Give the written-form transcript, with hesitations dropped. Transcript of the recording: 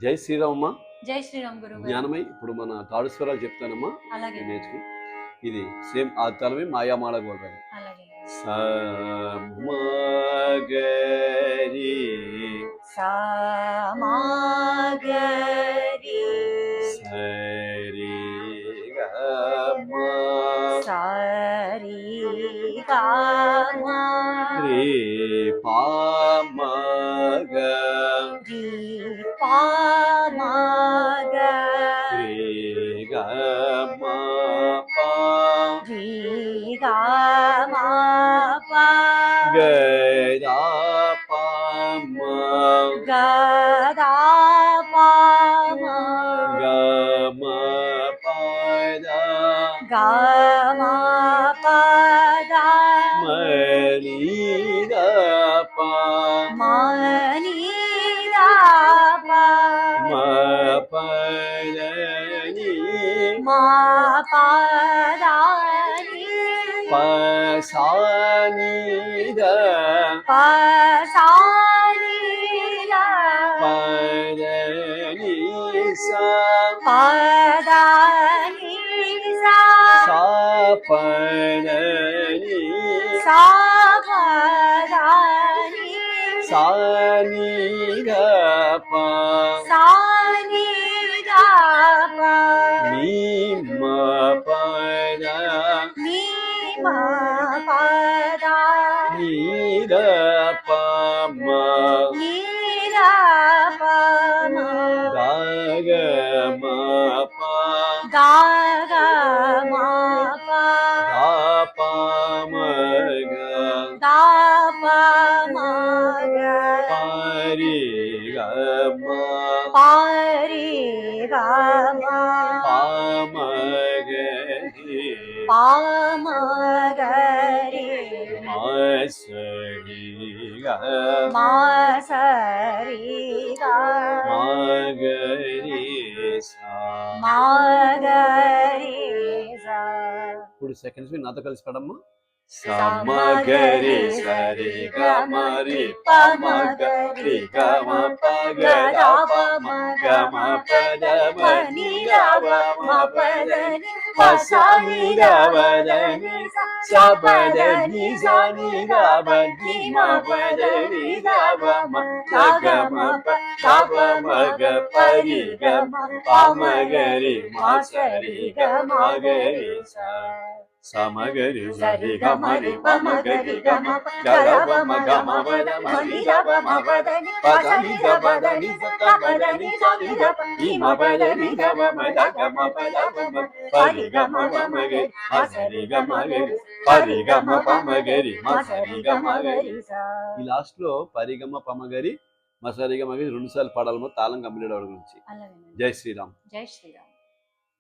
జై శ్రీరామమ్మ. జై శ్రీరామ్ గురువు. జ్ఞానమై ఇప్పుడు మన తాడు స్వరాలు చెప్తానమ్మా. అలాగే నేర్చుకు. ఇది సేమ్ ఆ తలమే మాయామాల గోల్రాయి. అలాగే. సమగరి సమగరి సరి గమ సరి గమ రి పామగ రి పామగ రి గమ పా రి గమ పా గదా పామ గదా పామ గమ పద గమ పద మని ద పా మని ద ప మ పదని మా పదని పసాని ద పసాని ద పదని సా పదని సా సా పదని సా పదని సాని ద పా సాని ద ప ని మ పద ని మా పద ని ద ప మ ని ద ప మ ద గ మ ప ద గ మ ప ద ప మ గ ద ప మ గ పరి గ మ పరి గ మ ప మ గ రి ప మ గ రి మ సరి గ మ సరి గ మ గ రి సా. మ గ రి స. ఇప్పుడు సెకండ్స్ నాతో కలిసి పడమ్మా. సమగరి సరి గ మ రి ప మ గ రి గ మ ప గ ద ప మ గ మ ప ద మ ని ద వ మ ప ద ని ప సా ని ద వ ద ని సా ప ద ని సా ని ద వ ని మ ప ద ని ద వ మ ద గ మ ప ద ప మ గ ప రి గ మ ప మ గ రి మ సరి గ మ గ రి సా. సమగరి సరి గ మ రి ప మ గ రి గ మ ప గ ర వ మ గ మ వ ద మ ని ద వ మ ప ద ని ప ద ని ద వ ద ని స త ప ద ని స ని ద ప ని మ ప ద ని ద వ మ ద గ మ ప ద వ మ ప రి గ మ ప మ గ మ సరి గ మ గ రి ప రి గ మ ప మ గ రి మ సరి గ మ గ రి. ఈ లాస్ట్ లో పరిగమ పమగరి మసరిగ మగరి 2 సార్లు పాడాలమో తాళం కంప్లీట్ అవడం గురించి. అలాగే. జై శ్రీరామ్. జై శ్రీరామ్.